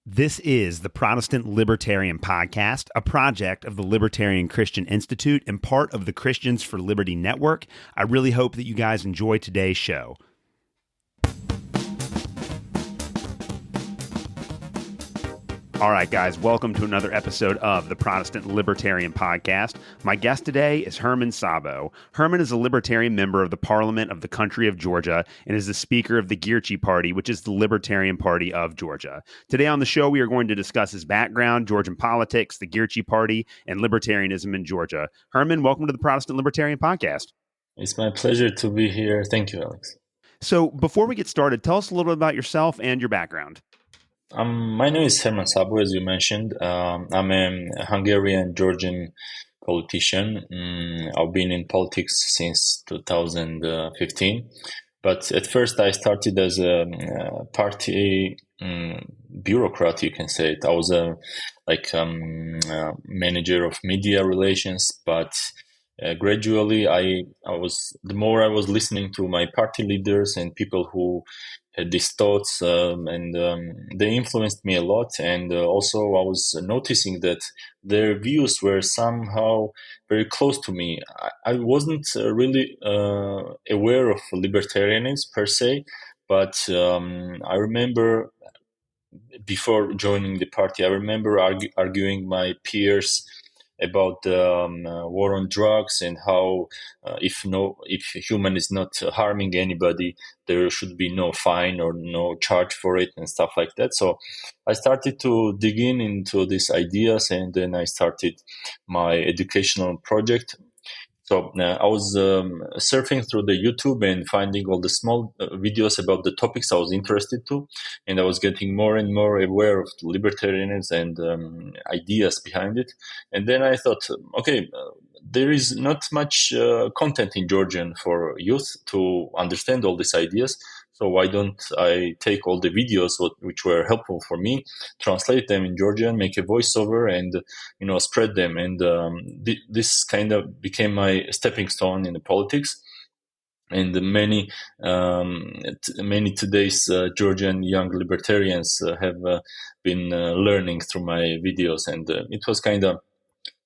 This is the Protestant Libertarian Podcast, a project of the Libertarian Christian Institute and part of the Christians for Liberty Network. I really hope that you guys enjoy today's show. All right, guys, welcome to another episode of the Protestant Libertarian Podcast. My guest today is Herman Szabo. Herman is a libertarian member of the Parliament of the country of Georgia and is the Speaker of the Geerchi Party, which is the Libertarian Party of Georgia. Today on the show, we are going to discuss his background, Georgian politics, the Geerchi Party, and libertarianism in Georgia. Herman, welcome to the Protestant Libertarian Podcast. It's my pleasure to be here. Thank you, Alex. So before we get started, tell us a little bit about yourself and your background. My name is Herman Szabo, as you mentioned. I'm a Hungarian-Georgian politician. I've been in politics since 2015. But at first, I started as a party bureaucrat, you can say it. I was a manager of media relations, but gradually, the more I was listening to my party leaders and people who had these thoughts, and they influenced me a lot. And also, I was noticing that their views were somehow very close to me. I wasn't really aware of libertarianism per se, but I remember before joining the party, I remember arguing my peers about the war on drugs and how if human is not harming anybody, there should be no fine or no charge for it and stuff like that. So I started to dig into these ideas, and then I started my educational project. So I was surfing through the YouTube and finding all the small videos about the topics I was interested to, and I was getting more and more aware of libertarianism and ideas behind it. And then I thought, okay, there is not much content in Georgian for youth to understand all these ideas. So why don't I take all the videos which were helpful for me, translate them in Georgian, make a voiceover, and spread them. And this kind of became my stepping stone in the politics. And many today's Georgian young libertarians have been learning through my videos, and it was kind of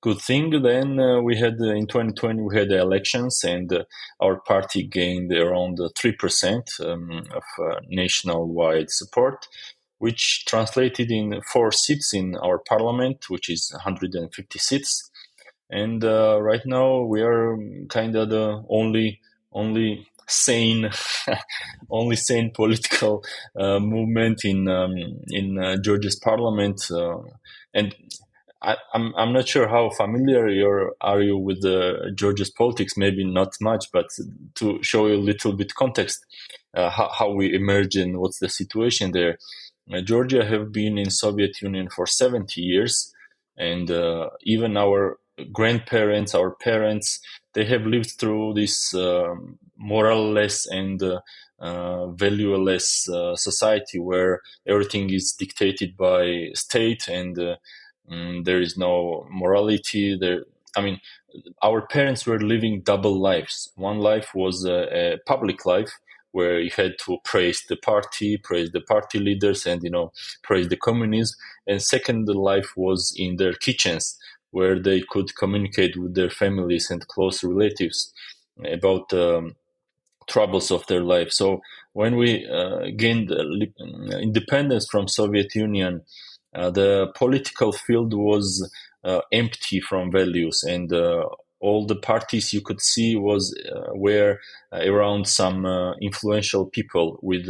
good thing. Then we had in 2020 we had the elections, and our party gained around 3% of nationwide support, which translated in 4 seats in our parliament, which is 150 seats. And right now we are kind of the only sane only sane political movement in Georgia's parliament, and I'm not sure how familiar are you with Georgia's politics. Maybe not much, but to show you a little bit context, how we emerged and what's the situation there. Georgia have been in Soviet Union for 70 years, and even our grandparents, our parents, they have lived through this moralless and valueless society where everything is dictated by state, and there is no morality there. I mean, our parents were living double lives. One life was a public life where you had to praise the party leaders, and praise the communism. And second life was in their kitchens, where they could communicate with their families and close relatives about the troubles of their life. So when we gained independence from Soviet Union, the political field was empty from values, and all the parties you could see were around some influential people with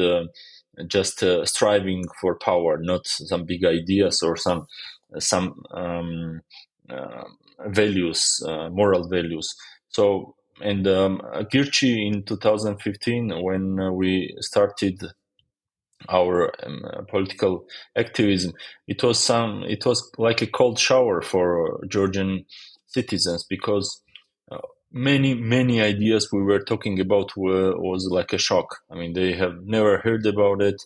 just striving for power, not some big ideas or some values, moral values. So, and Geerchi in 2015, when we started our political activism, it was like a cold shower for Georgian citizens, because many ideas we were talking about was like a shock. I mean, they have never heard about it,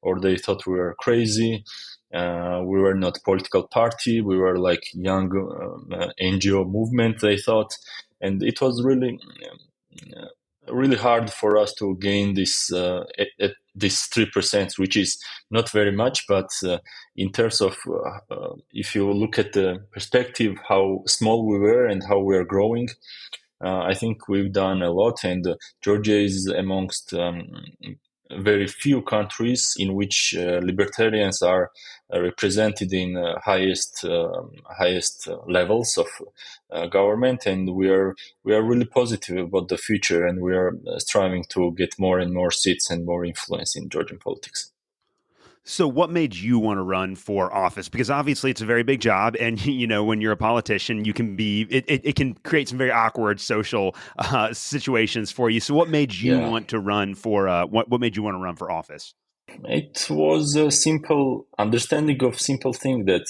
or they thought we were crazy. We were not a political party. We were like young NGO movement, they thought. And it was really really hard for us to gain this at this 3%, which is not very much, but in terms of if you look at the perspective, how small we were and how we are growing, I think we've done a lot, and Georgia is amongst very few countries in which libertarians are represented in highest levels of government, and we are really positive about the future, and we are striving to get more and more seats and more influence in Georgian politics. So, what made you want to run for office? Because obviously, it's a very big job, and when you're a politician, you can be it can create some very awkward social situations for you. So, what made you Yeah, want to run for what made you want to run for office? it was a simple understanding of simple thing that.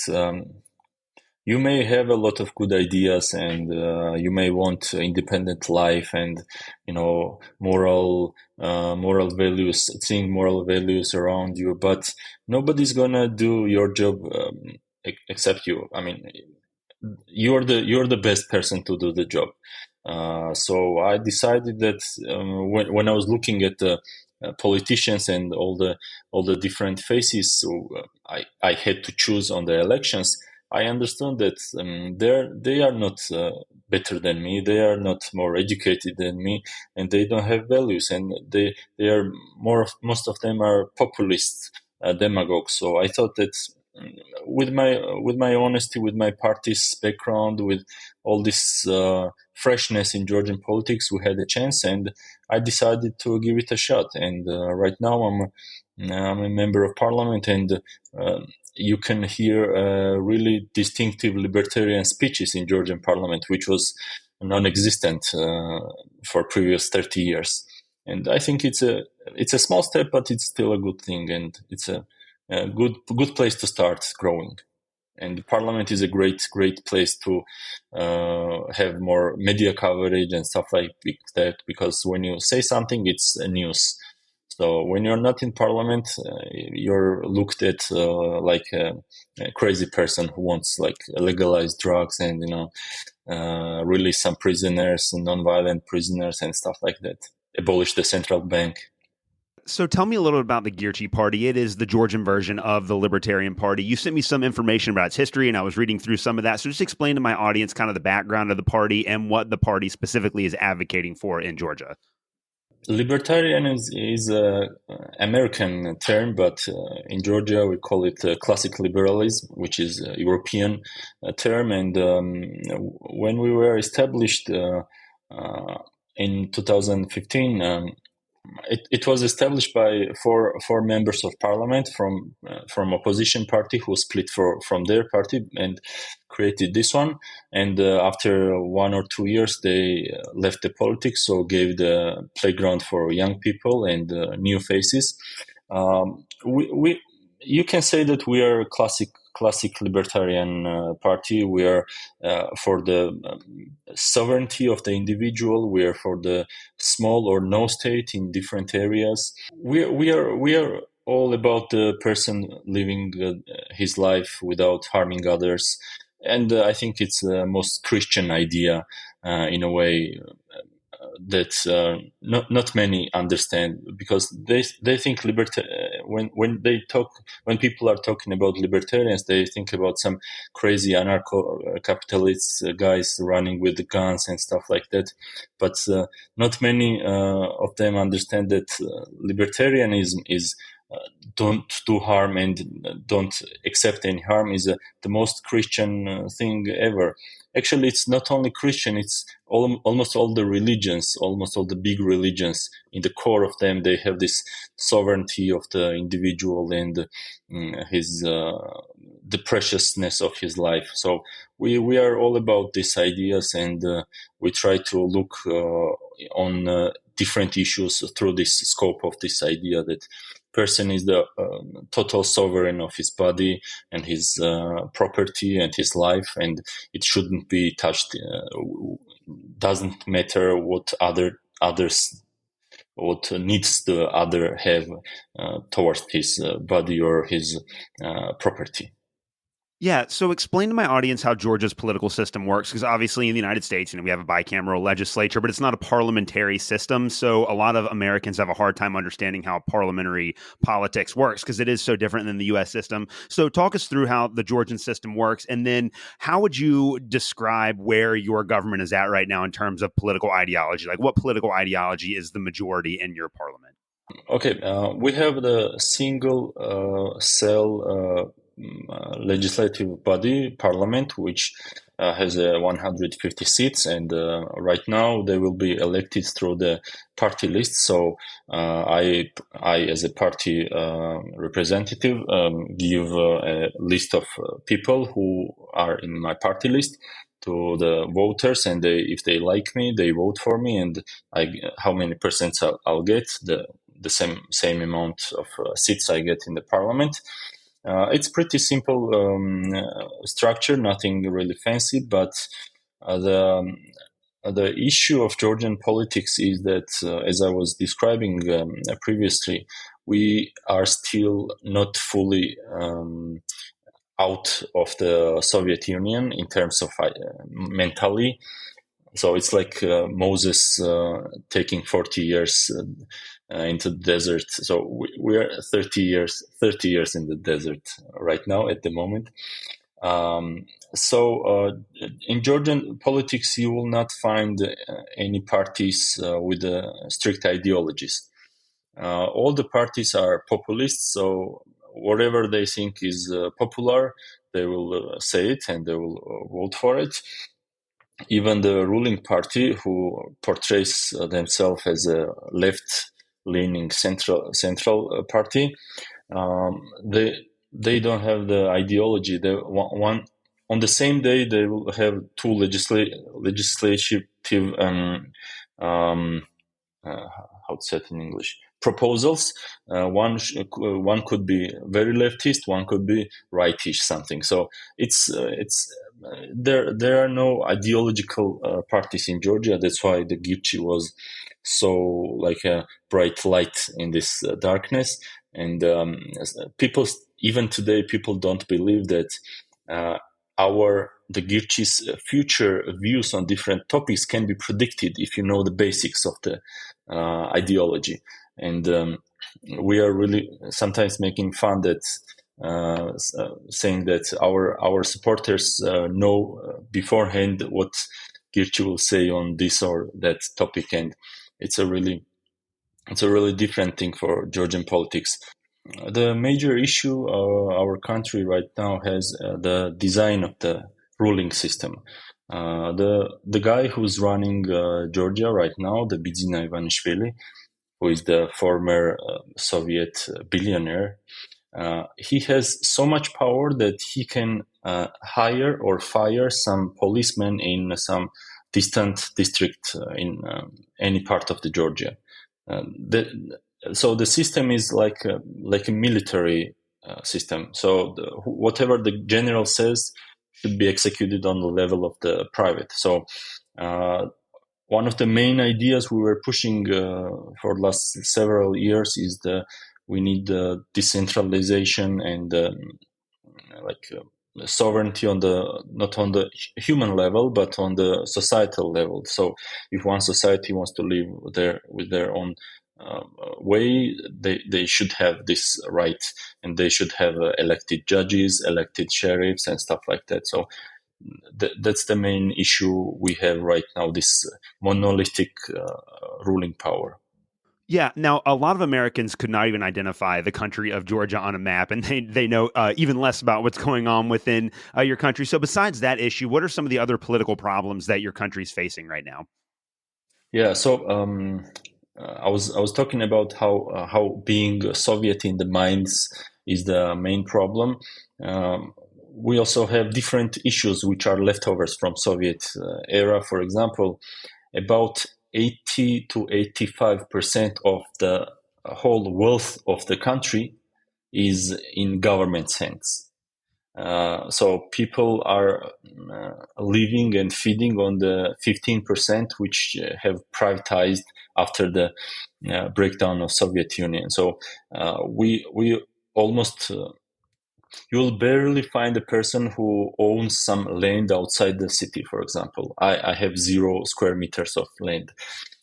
You may have a lot of good ideas, and you may want independent life and moral values, seeing moral values around you, but nobody's gonna do your job except you. I mean, you're the best person to do the job. So I decided that when I was looking at the politicians and all the different faces, so I had to choose on the elections. I understood that they are not better than me. They are not more educated than me, and they don't have values. And they are most of them are populist demagogues. So I thought that with my honesty, with my party's background, with all this freshness in Georgian politics, we had a chance, and I decided to give it a shot. And right now, I'm a member of parliament, and you can hear really distinctive libertarian speeches in Georgian parliament, which was non-existent for previous 30 years. And I think it's a small step, but it's still a good thing, and it's a good place to start growing. And Parliament is a great place to have more media coverage and stuff like that. Because when you say something, it's a news. So when you're not in Parliament, you're looked at like a crazy person who wants like legalize drugs and release some prisoners, non-violent prisoners, and stuff like that. Abolish the central bank. So tell me a little bit about the Girchi Party. It is the Georgian version of the Libertarian Party. You sent me some information about its history, and I was reading through some of that. So just explain to my audience kind of the background of the party and what the party specifically is advocating for in Georgia. Libertarian is a American term, but in Georgia we call it classic liberalism, which is a European term. And when we were established in 2015, it was established by four members of parliament from opposition party who split from their party and created this one. And after 1 or 2 years, they left the politics, so gave the playground for young people and new faces. We you can say that we are a classic libertarian party. We are for the sovereignty of the individual. We are for the small or no state in different areas. We are all about the person living his life without harming others, and I think it's the most Christian idea in a way that not many understand, because they think when people are talking about libertarians, they think about some crazy anarcho capitalists guys running with the guns and stuff like that. But not many of them understand that libertarianism is don't do harm and don't accept any harm is the most Christian thing ever. Actually, it's not only Christian, it's almost all the religions, almost all the big religions. In the core of them, they have this sovereignty of the individual and his the preciousness of his life. So we are all about these ideas, and we try to look on different issues through this scope of this idea that person is the total sovereign of his body and his property and his life, and it shouldn't be touched. Doesn't matter what others what needs the other have towards his body or his property. Yeah, so explain to my audience how Georgia's political system works, because obviously in the United States, we have a bicameral legislature, but it's not a parliamentary system. So a lot of Americans have a hard time understanding how parliamentary politics works because it is so different than the U.S. system. So talk us through how the Georgian system works, and then how would you describe where your government is at right now in terms of political ideology? Like, what political ideology is the majority in your parliament? Okay, we have the single cell legislative body, parliament, which has 150 seats, and right now they will be elected through the party list. So I as a party representative, give a list of people who are in my party list to the voters, and if they like me, they vote for me, and how many percent I'll get the same amount of seats I get in the parliament. It's pretty simple structure, nothing really fancy, but the issue of Georgian politics is that, as I was describing previously, we are still not fully out of the Soviet Union in terms of mentally. So it's like Moses taking 40 years into the desert. So we are 30 years in the desert right now at the moment. In Georgian politics, you will not find any parties with strict ideologies. All the parties are populists, so whatever they think is popular, they will say it and they will vote for it. Even the ruling party, who portrays themselves as a left-leaning central party, they don't have the ideology. They one on the same day they will have two legislative um, how to say it in English, proposals. One could be very leftist, one could be rightish something. So it's there are no ideological parties in Georgia. That's why the Girchi was so like a bright light in this darkness. And people, even today, people don't believe that uh, the Girchi's future views on different topics can be predicted if you know the basics of the ideology. And we are really sometimes making fun that saying that our supporters know beforehand what Girchi will say on this or that topic, and it's a really different thing for Georgian politics. The major issue our country right now has the design of the ruling system. The guy who's running Georgia right now, the Bidzina Ivanishvili, who is the former Soviet billionaire, he has so much power that he can hire or fire some policemen in some distant district in any part of the Georgia. So the system is like a military system. So whatever the general says should be executed on the level of the private. So one of the main ideas we were pushing for the last several years is we need decentralization and sovereignty on not on the human level but on the societal level. So if one society wants to live with their own way, they should have this right, and they should have elected judges, elected sheriffs, and stuff like that. So that's the main issue we have right now, this monolithic ruling power. Yeah. Now, a lot of Americans could not even identify the country of Georgia on a map, and they know even less about what's going on within your country. So, besides that issue, what are some of the other political problems that your country's facing right now? Yeah. So I was talking about how being Soviet in the minds is the main problem. We also have different issues which are leftovers from Soviet era. For example, about 80 to 85% of the whole wealth of the country is in government's hands. So people are living and feeding on the 15% which have privatized after the breakdown of Soviet Union. So we almost you will barely find a person who owns some land outside the city. For example, I have 0 square meters of land.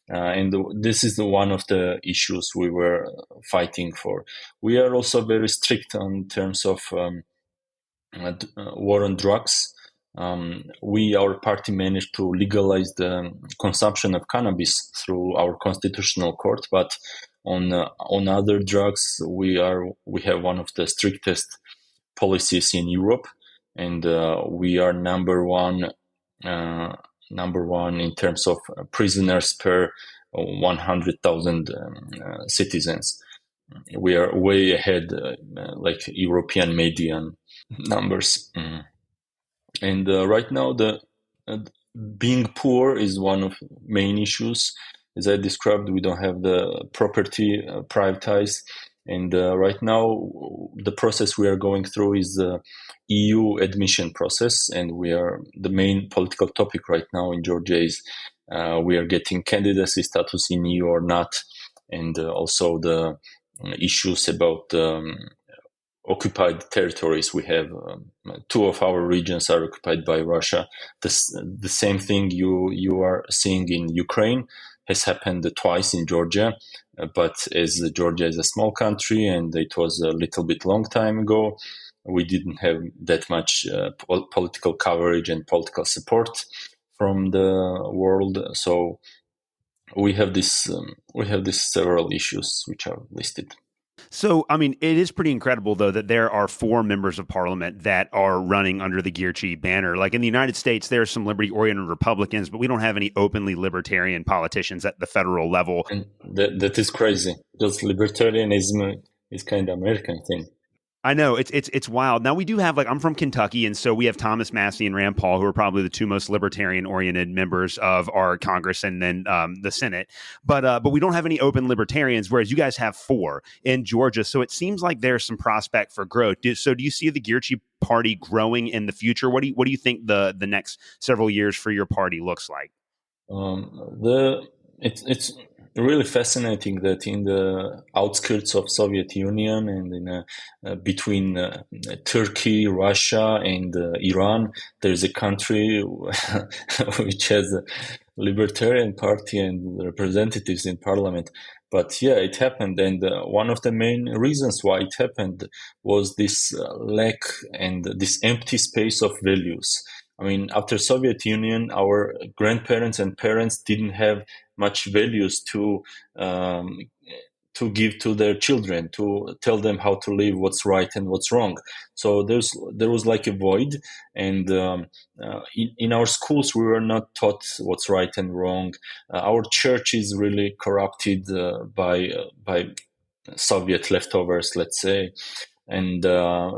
And this is one of the issues we were fighting for. We are also very strict on terms of war on drugs. Our party managed to legalize the consumption of cannabis through our constitutional court, but on other drugs, we have one of the strictest policies in Europe, and we are number one in terms of prisoners per 100,000 citizens. We are way ahead, like European median numbers. And right now, the being poor is one of main issues. As I described, we don't have the property privatized. And right now, the process we are going through is the EU admission process. And the main political topic right now in Georgia is we are getting candidacy status in EU or not. And also the issues about occupied territories. We have two of our regions are occupied by Russia. The same thing you are seeing in Ukraine has happened twice in Georgia. But as Georgia is a small country and it was a little bit long time ago, we didn't have that much political coverage and political support from the world. So we have these several issues which are listed. So, I mean, it is pretty incredible, though, that there are 4 members of parliament that are running under the Girchi banner. Like in the United States, there are some liberty-oriented Republicans, but we don't have any openly libertarian politicians at the federal level. And that is crazy, because libertarianism is kind of American thing. I know it's wild. Now we do have, like, I'm from Kentucky, and so we have Thomas Massie and Rand Paul, who are probably the 2 most libertarian-oriented members of our Congress and then the Senate. But we don't have any open libertarians, whereas you guys have 4 in Georgia. So it seems like there's some prospect for growth. So do you see the Girchi party growing in the future? What do you think the next several years for your party looks like? It's really fascinating that in the outskirts of Soviet Union and in between Turkey, Russia, and Iran, there is a country which has a libertarian party and representatives in parliament. But yeah, it happened, and one of the main reasons why it happened was this lack and this empty space of values. I mean, after Soviet Union, our grandparents and parents didn't have much values to give to their children, to tell them how to live, what's right and what's wrong. So there was like a void, and in our schools we were not taught what's right and wrong. Our church is really corrupted by Soviet leftovers, let's say. And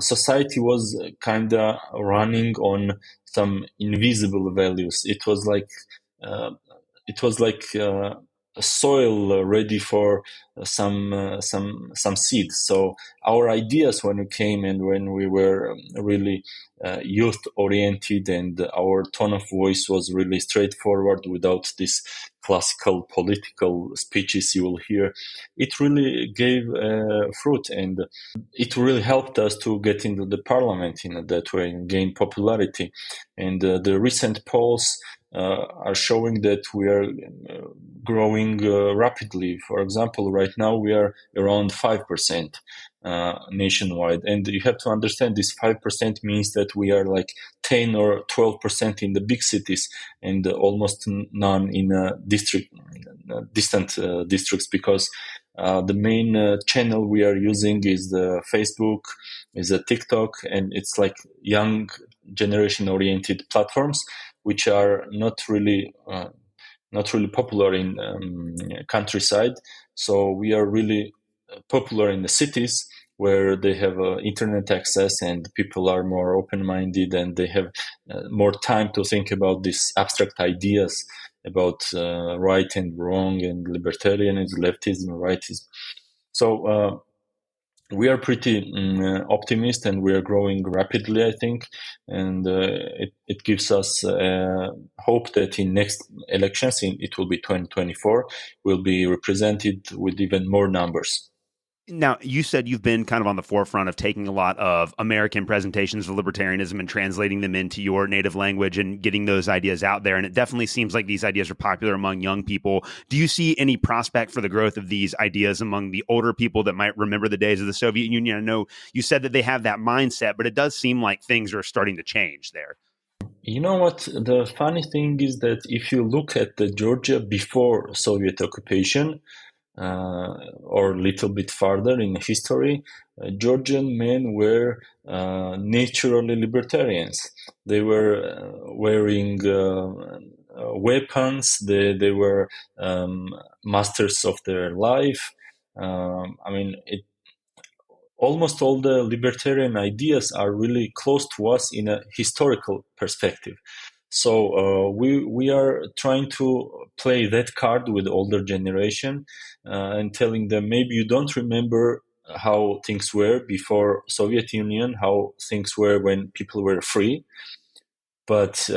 society was kind of running on some invisible values. It was like a soil ready for some seeds. So our ideas when we came and when we were really youth oriented, and our tone of voice was really straightforward without this classical political speeches you will hear, it really gave fruit, and it really helped us to get into the parliament in that way and gain popularity. And the recent polls are showing that we are growing rapidly. For example, right now we are around 5% nationwide. And you have to understand this 5% means that we are like 10 or 12% in the big cities and almost none in distant districts, because the main channel we are using is the Facebook, is a TikTok, and it's like young generation oriented platforms which are not really popular in countryside. So we are really popular in the cities where they have internet access and people are more open-minded and they have more time to think about these abstract ideas about right and wrong and libertarianism, leftism, rightism. So we are pretty optimistic, and we are growing rapidly, I think, and it gives us hope that in next elections, it will be 2024, we'll be represented with even more numbers. Now, you said you've been kind of on the forefront of taking a lot of American presentations of libertarianism and translating them into your native language and getting those ideas out there. And it definitely seems like these ideas are popular among young people. Do you see any prospect for the growth of these ideas among the older people that might remember the days of the Soviet Union? I know you said that they have that mindset, but it does seem like things are starting to change there. You know what? The funny thing is that if you look at the Georgia before Soviet occupation, or a little bit farther in history, Georgian men were naturally libertarians. They were wearing weapons. They were masters of their life. I mean, almost all the libertarian ideas are really close to us in a historical perspective. So we are trying to play that card with older generation and telling them maybe you don't remember how things were before Soviet Union, how things were when people were free, but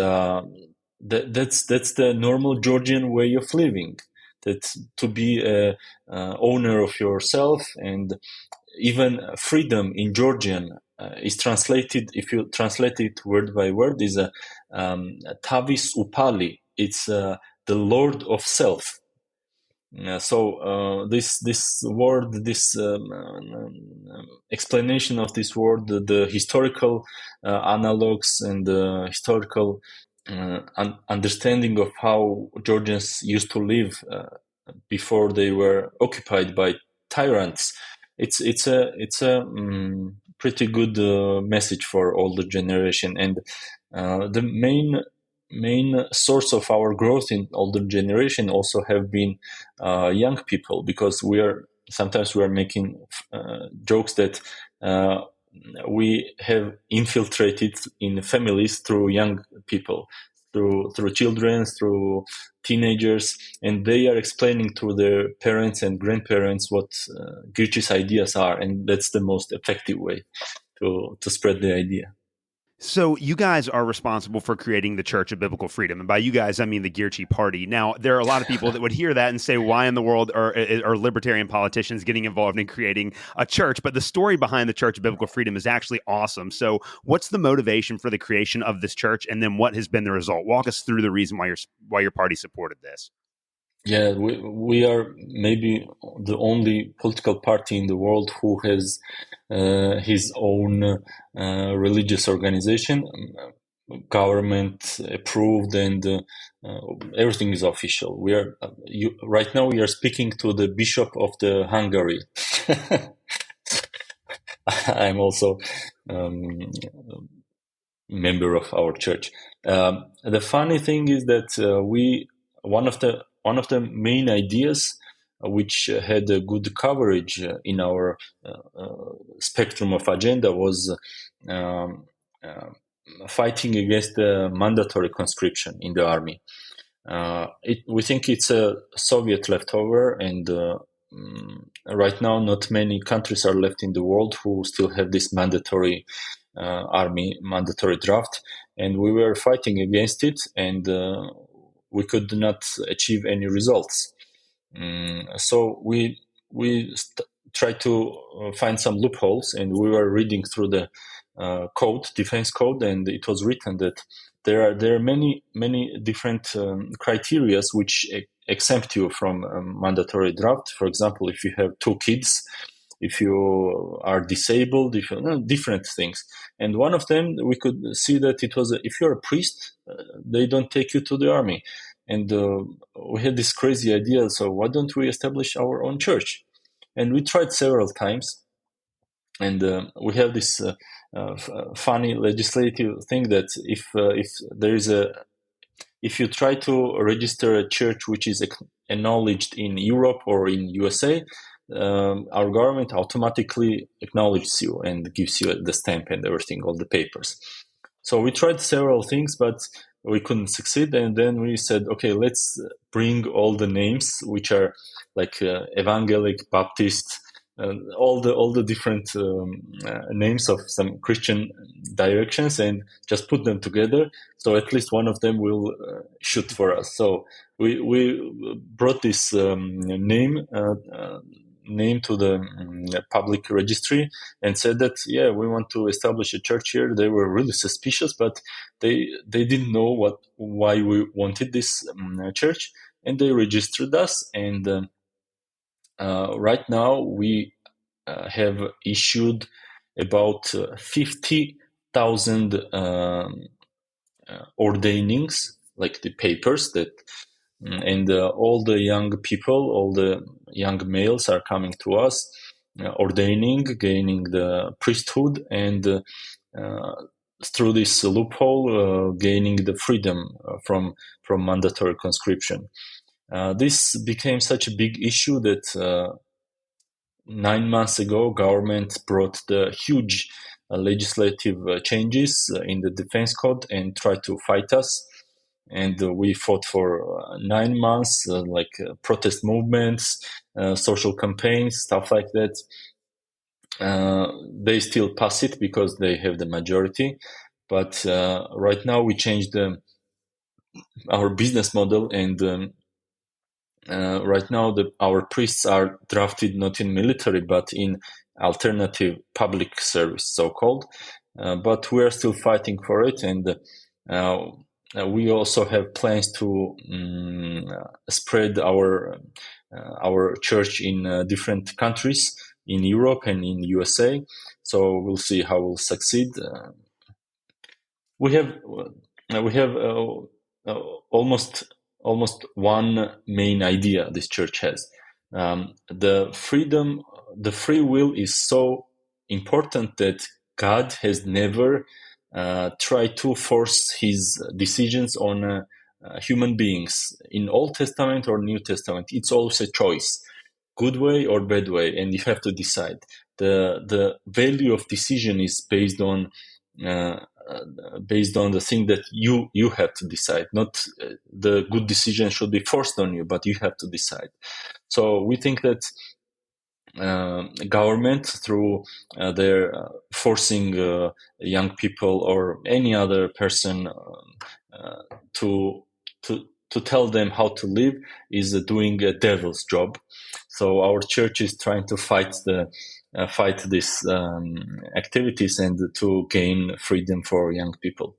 that's the normal Georgian way of living. That to be a owner of yourself, and even freedom in Georgian is translated, if you translate it word by word, is a tavis upali. It's the Lord of Self. So this word, this explanation of this word, the historical analogs and the historical understanding of how Georgians used to live before they were occupied by tyrants. It's a pretty good message for older generation, and the main source of our growth in older generation also have been young people, because sometimes we are making jokes that we have infiltrated in families through young people, through children, through teenagers, and they are explaining to their parents and grandparents what Gurchi's ideas are, and that's the most effective way to spread the idea. So you guys are responsible for creating the Church of Biblical Freedom. And by you guys, I mean the Girchi Party. Now, there are a lot of people that would hear that and say, why in the world are libertarian politicians getting involved in creating a church? But the story behind the Church of Biblical Freedom is actually awesome. So what's the motivation for the creation of this church? And then what has been the result? Walk us through the reason why your party supported this. Yeah, we are maybe the only political party in the world who has his own religious organization, government approved, and everything is official. Right now we are speaking to the Bishop of the Hungary. I'm also member of our church. The funny thing is that one of the main ideas which had a good coverage in our spectrum of agenda was um, uh, fighting against the mandatory conscription in the army. We think it's a Soviet leftover, and right now not many countries are left in the world who still have this mandatory army, mandatory draft, and we were fighting against it, and we could not achieve any results. So we tried to find some loopholes, and we were reading through the defense code, and it was written that there are many different criterias which exempt you from mandatory draft. For example, if you have two kids, if you are disabled, if you different things. And one of them, we could see that it was if you're a priest, they don't take you to the army. And we had this crazy idea. So why don't we establish our own church? And we tried several times. And we have this funny legislative thing that if there is if you try to register a church which is acknowledged in Europe or in USA, our government automatically acknowledges you and gives you the stamp and everything, all the papers. So we tried several things, but we couldn't succeed. And then we said, okay, let's bring all the names which are like Evangelic, Baptist, all the different names of some Christian directions, and just put them together. So at least one of them will shoot for us. So we brought this name name to the public registry and said that, yeah, we want to establish a church here. They were really suspicious, but they didn't know why we wanted this church, and they registered us. And right now we have issued about 50,000 ordainings, like the papers that, and all the young people, all the young males are coming to us, ordaining, gaining the priesthood, and through this loophole, gaining the freedom from mandatory conscription. This became such a big issue that 9 months ago, government brought the huge legislative changes in the defense code and tried to fight us. And we fought for 9 months, protest movements, social campaigns, stuff like that. They still pass it because they have the majority. But right now we changed our business model, and right now our priests are drafted not in military but in alternative public service, so-called. But we are still fighting for it, and we also have plans to spread our church in different countries in Europe and in USA. So we'll see how we'll succeed. We have almost one main idea this church has. The free will is so important that God has never tried to force his decisions on human beings in Old Testament or New Testament. It's always a choice, good way or bad way, and you have to decide. The value of decision is based on the thing that you have to decide. Not the good decision should be forced on you, but you have to decide. So we think that government, through their forcing young people or any other person to tell them how to live, is doing a devil's job. So our church is trying to fight these activities and to gain freedom for young people.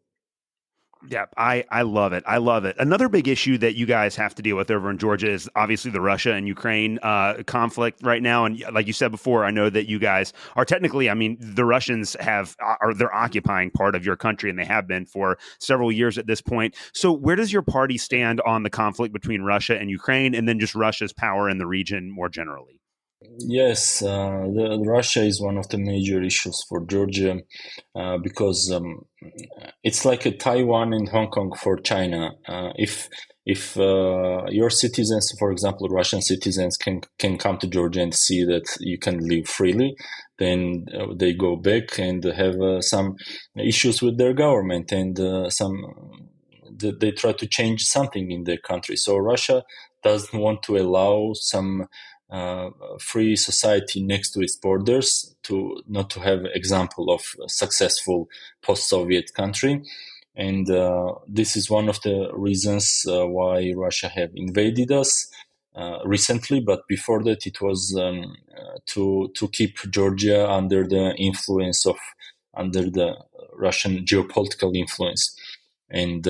Yeah, I love it. I love it. Another big issue that you guys have to deal with over in Georgia is obviously the Russia and Ukraine conflict right now. And like you said before, I know that you guys are technically, I mean, the Russians they're occupying part of your country, and they have been for several years at this point. So where does your party stand on the conflict between Russia and Ukraine, and then just Russia's power in the region more generally? Yes, Russia is one of the major issues for Georgia because it's like a Taiwan and Hong Kong for China. If your citizens, for example, Russian citizens, can come to Georgia and see that you can live freely, then they go back and have some issues with their government, and they try to change something in their country. So Russia doesn't want to allow some free society next to its borders, to not to have example of a successful post-Soviet country. And this is one of the reasons why Russia have invaded us recently. But before that, it was to keep Georgia under the Russian geopolitical influence. And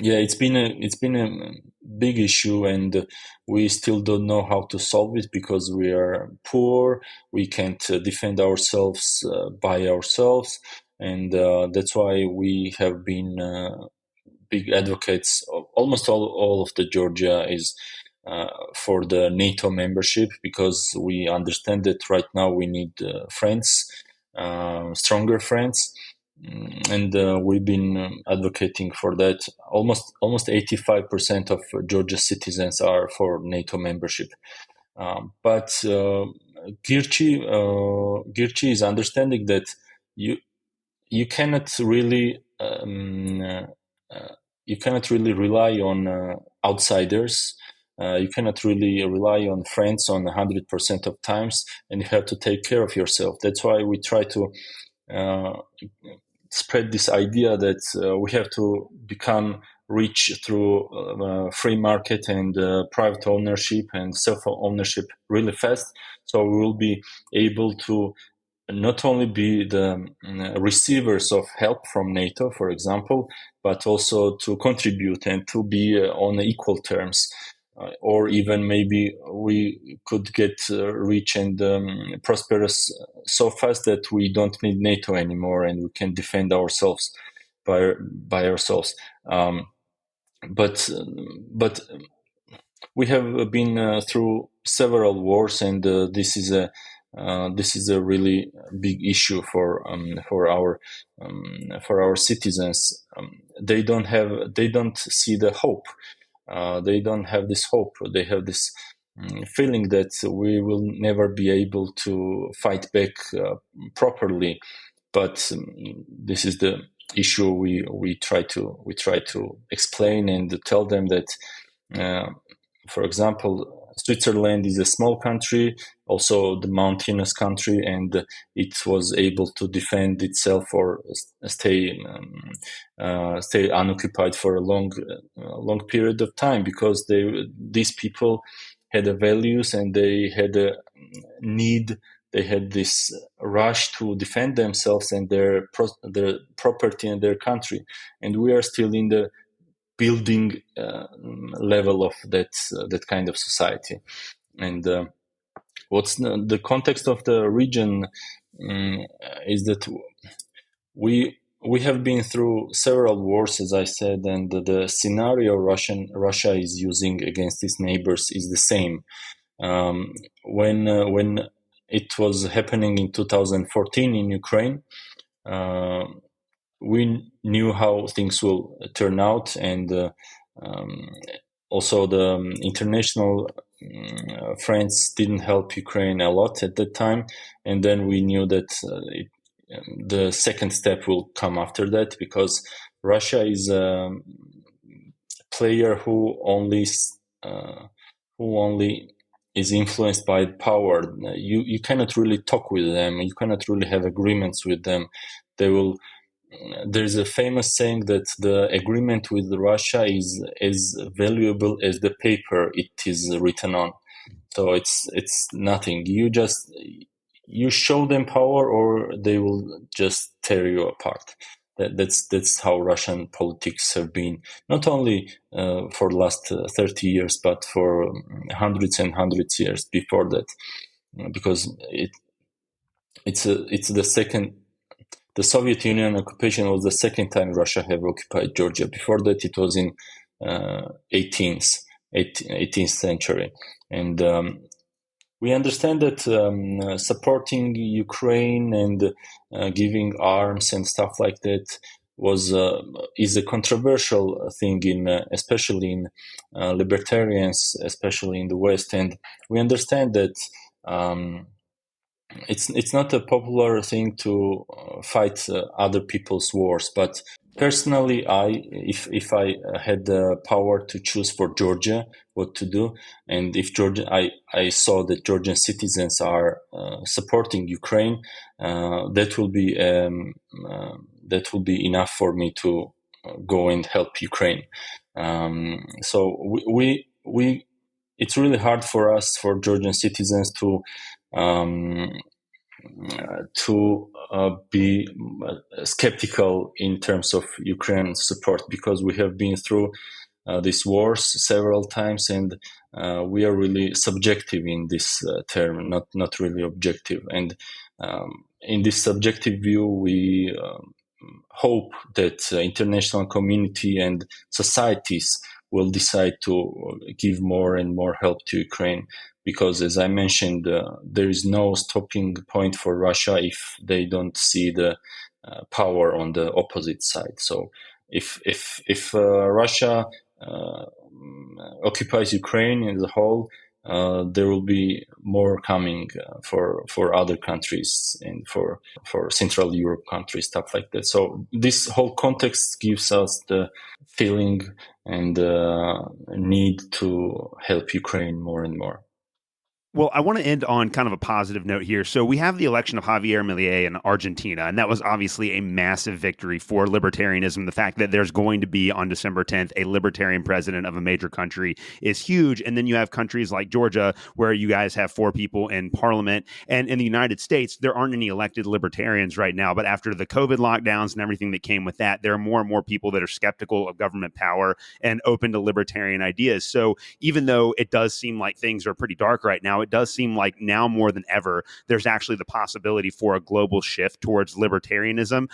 yeah, it's been a big issue, and we still don't know how to solve it because we are poor. We can't defend ourselves by ourselves, and that's why we have been big advocates. Almost all of the Georgia is for the NATO membership, because we understand that right now we need friends, stronger friends. And we've been advocating for that. Almost 85% of Georgia citizens are for NATO membership. But Girchi is understanding that you cannot really rely on outsiders. You cannot really rely on friends on 100% of times, and you have to take care of yourself. That's why we try to spread this idea that we have to become reach through free market and private ownership and self-ownership really fast. So we will be able to not only be the receivers of help from NATO, for example, but also to contribute and to be on equal terms. Or even maybe we could get rich and prosperous so fast that we don't need NATO anymore and we can defend ourselves by ourselves. But but we have been through several wars, and this is a really big issue for our citizens. They don't see the hope. They don't have this hope. They have this feeling that we will never be able to fight back properly. But this is the issue we try to explain and tell them that. For example, Switzerland is a small country, also the mountainous country, and it was able to defend itself or stay unoccupied for a long period of time because these people had the values and they had a need. They had this rush to defend themselves and their property and their country, and we are still in the building level of that kind of society. And what's the context of the region is that we have been through several wars, as I said, and the scenario Russia is using against its neighbors is the same. When it was happening in 2014 in Ukraine, we knew how things will turn out, and also the international friends didn't help Ukraine a lot at that time. And then we knew that the second step will come after that, because Russia is a player who only is influenced by power. You cannot really talk with them. You cannot really have agreements with them. There's a famous saying that the agreement with Russia is as valuable as the paper it is written on. So it's nothing. You show them power, or they will just tear you apart. That's how Russian politics have been, not only for the last 30 years, but for hundreds and hundreds years before that, because it's the second. The Soviet Union occupation was the second time Russia have occupied Georgia. Before that, it was in 18th century. And we understand that supporting Ukraine and giving arms and stuff like that is a controversial thing especially in libertarians, especially in the West. And we understand that it's not a popular thing to fight other people's wars. But personally, if I had the power to choose for Georgia what to do, and if I saw that Georgian citizens are supporting Ukraine, that will be enough for me to go and help Ukraine. So we it's really hard for us, for Georgian citizens, to be skeptical in terms of Ukraine support, because we have been through these wars several times, and we are really subjective in this term, not really objective. And in this subjective view, we hope that international community and societies will decide to give more and more help to Ukraine, because, as I mentioned, there is no stopping point for Russia if they don't see the power on the opposite side. So if Russia occupies Ukraine as a whole, there will be more coming for other countries and for Central Europe countries, stuff like that. So this whole context gives us the feeling and need to help Ukraine more and more. Well, I want to end on kind of a positive note here. So we have the election of Javier Milei in Argentina, and that was obviously a massive victory for libertarianism. The fact that there's going to be on December 10th a libertarian president of a major country is huge. And then you have countries like Georgia, where you guys have 4 people in parliament. And in the United States, there aren't any elected libertarians right now. But after the COVID lockdowns and everything that came with that, there are more and more people that are skeptical of government power and open to libertarian ideas. So even though it does seem like things are pretty dark right now, it does seem like now more than ever, there's actually the possibility for a global shift towards libertarianism.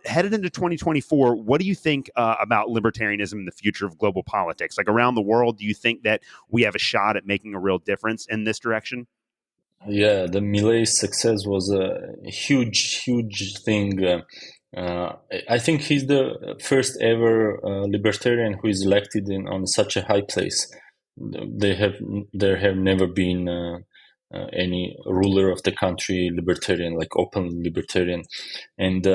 Headed into 2024, what do you think about libertarianism in the future of global politics? Like around the world, do you think that we have a shot at making a real difference in this direction? Yeah, the Milei's success was a huge, huge thing. I think he's the first ever libertarian who is elected on such a high place. They have there have never been any ruler of the country libertarian, like open libertarian, and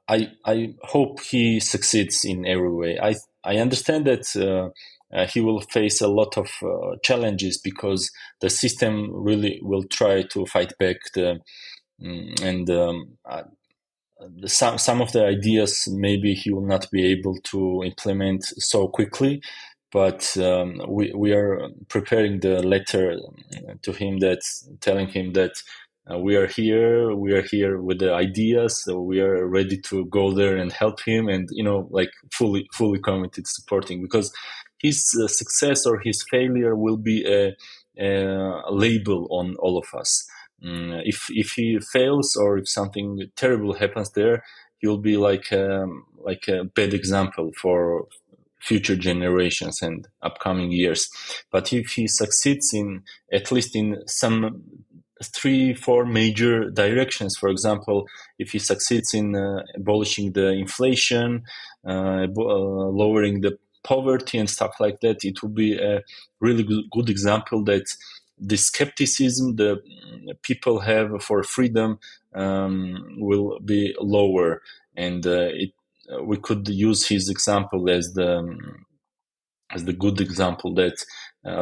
I hope he succeeds in every way. I understand that he will face a lot of challenges because the system really will try to fight back and some of the ideas maybe he will not be able to implement so quickly, but we are preparing the letter to him that telling him that we are here with the ideas, so we are ready to go there and help him, and like fully committed supporting, because his success or his failure will be a label on all of us. If he fails or if something terrible happens there, he'll be like a bad example for future generations and upcoming years. But if he succeeds in at least in some 3-4 major directions, for example, if he succeeds in abolishing the inflation, lowering the poverty and stuff like that, it will be a really good example that the skepticism the people have for freedom will be lower, and we could use his example as the good example that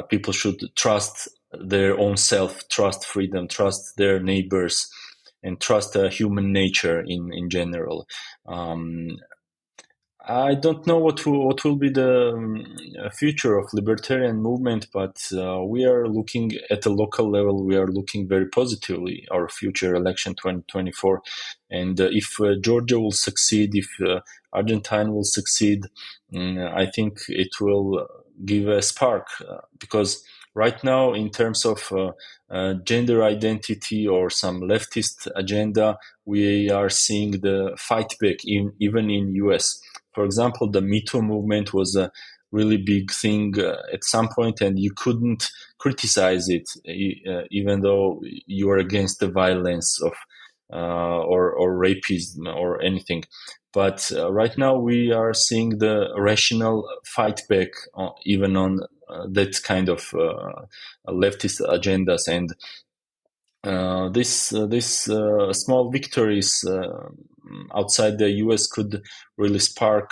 people should trust their own self, trust freedom, trust their neighbors, and trust human nature in general. I don't know what will be the future of libertarian movement, but we are looking at the local level. We are looking very positively our future election 2024, and if Georgia will succeed, if Argentine will succeed, I think it will give a spark because right now, in terms of gender identity or some leftist agenda, we are seeing the fight back even in US. For example, the Me Too movement was a really big thing at some point, and you couldn't criticize it, even though you are against the violence of or rapism or anything. But right now, we are seeing the rational fight back, even on that kind of leftist agendas, and this small victories outside the US could really spark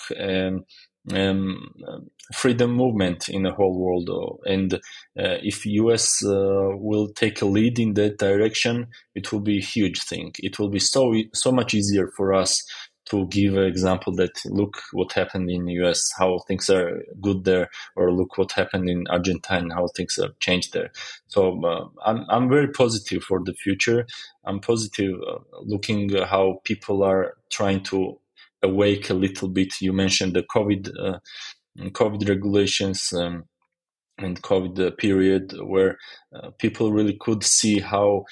freedom movement in the whole world. And if US will take a lead in that direction, it will be a huge thing. It will be so much easier for us to give an example that look what happened in the US, how things are good there, or look what happened in Argentina, how things have changed there. So I'm very positive for the future. I'm positive looking how people are trying to awake a little bit. You mentioned the COVID regulations and COVID period where people really could see how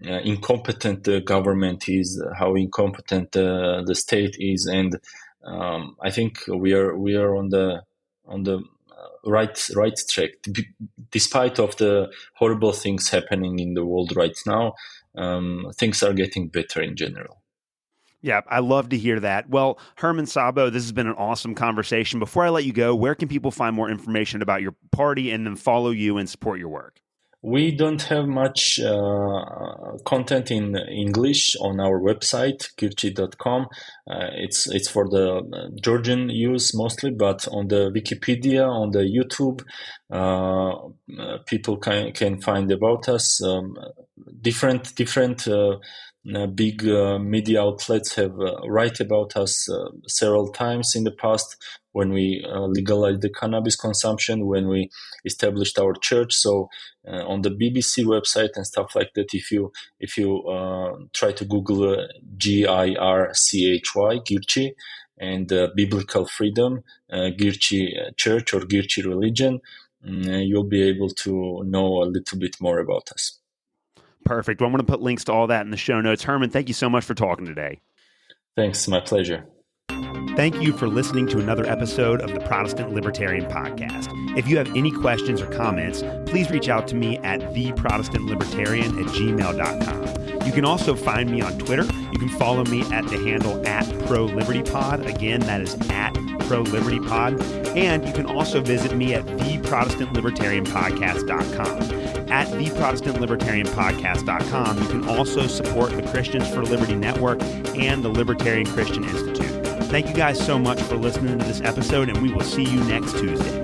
incompetent the government is, how incompetent the state is, and I think we are on the right track, despite of the horrible things happening in the world right now. Things are getting better in general. Yeah, I love to hear that. Well, Herman Szabo, this has been an awesome conversation. Before I let you go, where can people find more information about your party and then follow you and support your work? We don't have much content in English on our website, girchi.com. It's for the Georgian use mostly, but on the Wikipedia, on the YouTube, people can find about us. Different big media outlets have write about us several times in the past, when we legalized the cannabis consumption, when we established our church. So on the BBC website and stuff like that, if you try to Google GIRCHY, Girchi, and biblical freedom, Girchi church or Girchi religion, you'll be able to know a little bit more about us. Perfect. Well, I'm going to put links to all that in the show notes. Herman, thank you so much for talking today. Thanks. My pleasure. Thank you for listening to another episode of the Protestant Libertarian Podcast. If you have any questions or comments, please reach out to me at theprotestantlibertarian@gmail.com. You can also find me on Twitter. You can follow me at the handle @ProLibertyPod. Again, that is @ProLibertyPod. And you can also visit me at theprotestantlibertarianpodcast.com. At theprotestantlibertarianpodcast.com, you can also support the Christians for Liberty Network and the Libertarian Christian Institute. Thank you guys so much for listening to this episode, and we will see you next Tuesday.